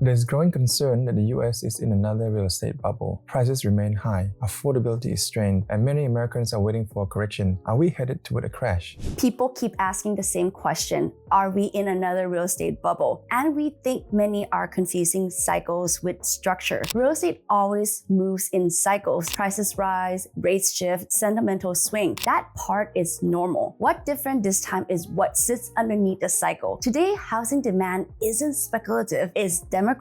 There's growing concern that the US is in another real estate bubble. Prices remain high, affordability is strained, and many Americans are waiting for a correction. Are we headed toward a crash? People keep asking the same question. Are we in another real estate bubble? And we think many are confusing cycles with structure. Real estate always moves in cycles. Prices rise, rates shift, sentimentals swing. That part is normal. What's different this time is what sits underneath the cycle. Today, housing demand isn't speculative. It's demographic,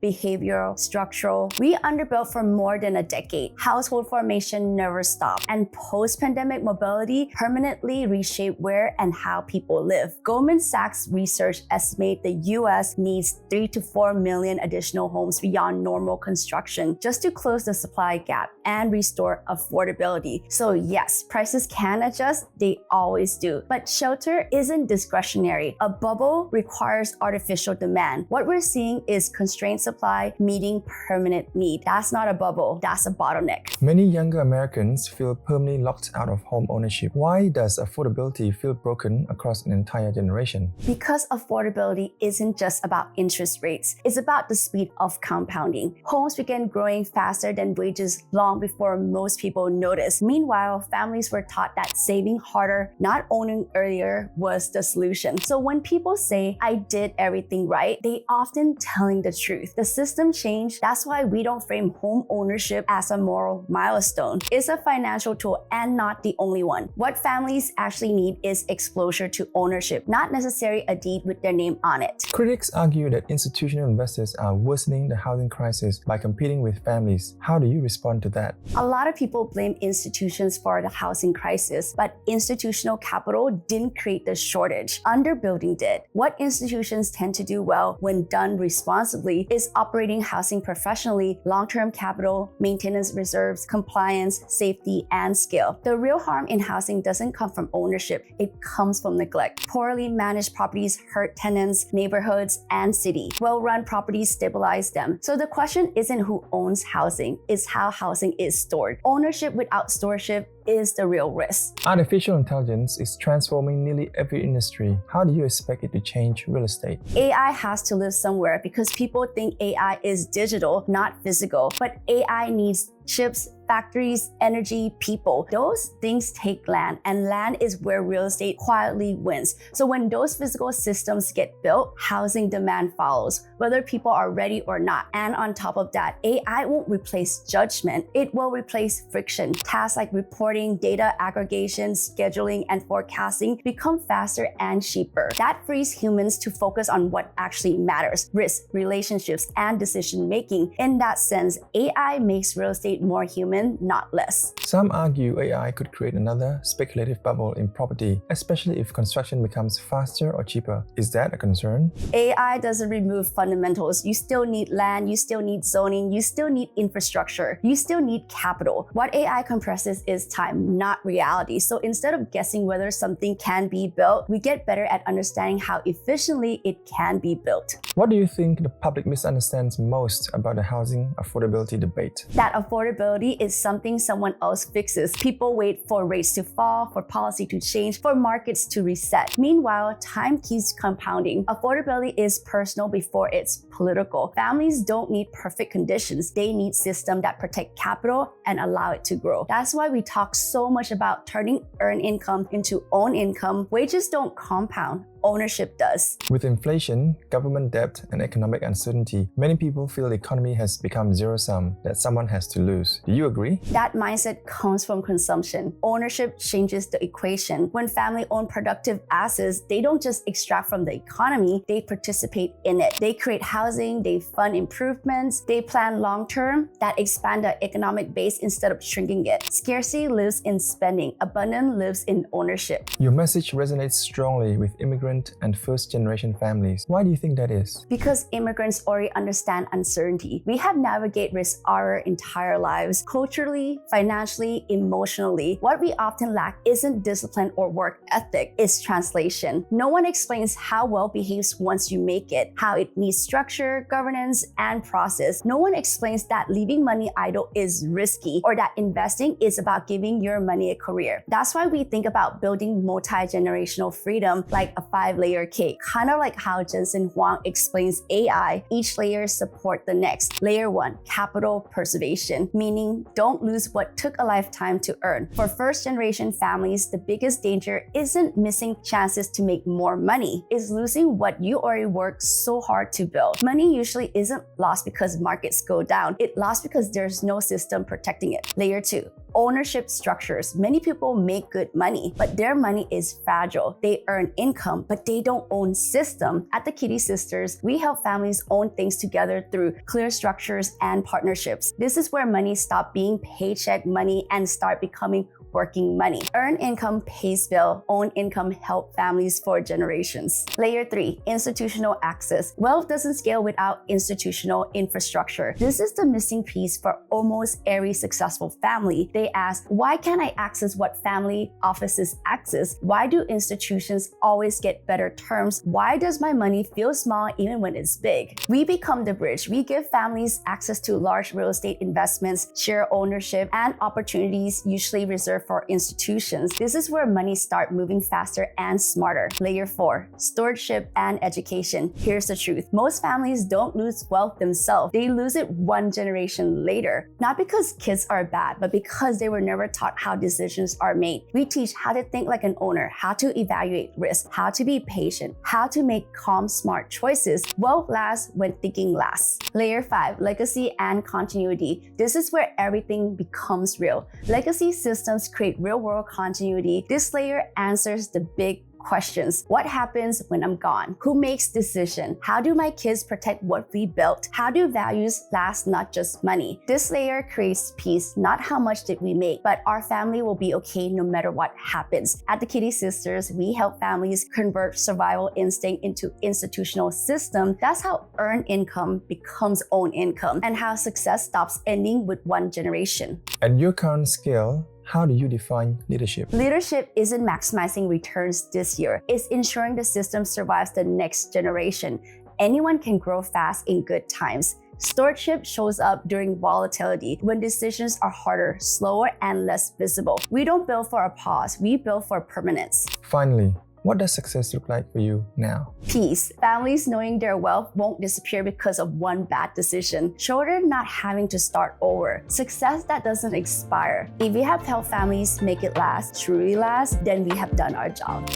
behavioral, structural. We underbuilt for more than a decade. Household formation never stopped. And post-pandemic mobility permanently reshaped where and how people live. Goldman Sachs research estimates the US needs 3 to 4 million additional homes beyond normal construction just to close the supply gap and restore affordability. So yes, prices can adjust, they always do. But shelter isn't discretionary. A bubble requires artificial demand. What we're seeing is constrained supply meeting permanent need. That's not a bubble, that's a bottleneck. Many younger Americans feel permanently locked out of home ownership. Why does affordability feel broken across an entire generation? Because affordability isn't just about interest rates, it's about the speed of compounding. Homes began growing faster than wages long before most people noticed. Meanwhile, families were taught that saving harder, not owning earlier, was the solution. So when people say, I did everything right, they often telling the truth. The system changed. That's why we don't frame home ownership as a moral milestone. It's a financial tool and not the only one. What families actually need is exposure to ownership, not necessarily a deed with their name on it. Critics argue that institutional investors are worsening the housing crisis by competing with families. How do you respond to that? A lot of people blame institutions for the housing crisis, but institutional capital didn't create the shortage. Underbuilding did. What institutions tend to do well when done responsibly is operating housing professionally, long-term capital, maintenance reserves, compliance, safety, and scale. The real harm in housing doesn't come from ownership, it comes from neglect. Poorly managed properties hurt tenants, neighborhoods, and city. Well-run properties stabilize them. So the question isn't who owns housing, it's how housing is stored. Ownership without stewardship is the real risk. Artificial intelligence is transforming nearly every industry. How do you expect it to change real estate? AI has to live somewhere because people think AI is digital, not physical. But AI needs chips, factories, energy, people. Those things take land, and land is where real estate quietly wins. So when those physical systems get built, housing demand follows, whether people are ready or not. And on top of that, AI won't replace judgment. It will replace friction. Tasks like reporting, data aggregation, scheduling, and forecasting become faster and cheaper. That frees humans to focus on what actually matters: risk, relationships, and decision-making. In that sense, AI makes real estate more human, not less. Some argue AI could create another speculative bubble in property, especially if construction becomes faster or cheaper. Is that a concern? AI doesn't remove fundamentals. You still need land, you still need zoning, you still need infrastructure, you still need capital. What AI compresses is time, not reality. So instead of guessing whether something can be built, we get better at understanding how efficiently it can be built. What do you think the public misunderstands most about the housing affordability debate? That affordability is something someone else fixes. People wait for rates to fall, for policy to change, for markets to reset. Meanwhile, time keeps compounding. Affordability is personal before it's political. Families don't need perfect conditions. They need systems that protect capital and allow it to grow. That's why we talk so much about turning earned income into own income. Wages don't compound. Ownership does. With inflation, government debt, and economic uncertainty, many people feel the economy has become zero-sum, that someone has to lose. Do you agree? That mindset comes from consumption. Ownership changes the equation. When families own productive assets, they don't just extract from the economy, they participate in it. They create housing, they fund improvements, they plan long-term that expand the economic base instead of shrinking it. Scarcity lives in spending, abundance lives in ownership. Your message resonates strongly with immigrant and first-generation families. Why do you think that is? Because immigrants already understand uncertainty. We have navigated risk our entire lives, culturally, financially, emotionally. What we often lack isn't discipline or work ethic, it's translation. No one explains how wealth behaves once you make it, how it needs structure, governance, and process. No one explains that leaving money idle is risky, or that investing is about giving your money a career. That's why we think about building multi-generational freedom like a 5-layer cake. Kind of like how Jensen Huang explains AI, each layer support the next. Layer 1, capital preservation, meaning don't lose what took a lifetime to earn. For first-generation families, the biggest danger isn't missing chances to make more money, it's losing what you already worked so hard to build. Money usually isn't lost because markets go down. It lost because there's no system protecting it. Layer 2, ownership structures. Many people make good money, but their money is fragile. They earn income, but they don't own system. At the Kitti Sisters, we help families own things together through clear structures and partnerships. This is where money stops being paycheck money and start becoming working money. Earned income pays bill, own income help families for generations. Layer 3, institutional access. Wealth doesn't scale without institutional infrastructure. This is the missing piece for almost every successful family. They ask, why can't I access what family offices access? Why do institutions always get better terms? Why does my money feel small even when it's big? We become the bridge. We give families access to large real estate investments, share ownership, and opportunities usually reserved for institutions. This is where money starts moving faster and smarter. Layer 4, stewardship and education. Here's the truth. Most families don't lose wealth themselves. They lose it one generation later. Not because kids are bad, but because they were never taught how decisions are made. We teach how to think like an owner, how to evaluate risk, how to be patient, how to make calm, smart choices. Wealth lasts when thinking lasts. Layer 5, legacy and continuity. This is where everything becomes real. Legacy systems create real-world continuity. This layer answers the big questions. What happens when I'm gone? Who makes decisions? How do my kids protect what we built? How do values last, not just money? This layer creates peace, not how much did we make, but our family will be okay no matter what happens. At the Kitti Sisters, we help families convert survival instinct into institutional system. That's how earned income becomes own income and how success stops ending with one generation. At your current scale, how do you define leadership? Leadership isn't maximizing returns this year. It's ensuring the system survives the next generation. Anyone can grow fast in good times. Stewardship shows up during volatility, when decisions are harder, slower, and less visible. We don't build for a pause, we build for permanence. Finally, what does success look like for you now? Peace. Families knowing their wealth won't disappear because of one bad decision. Children not having to start over. Success that doesn't expire. If we have helped families make it last, truly last, then we have done our job.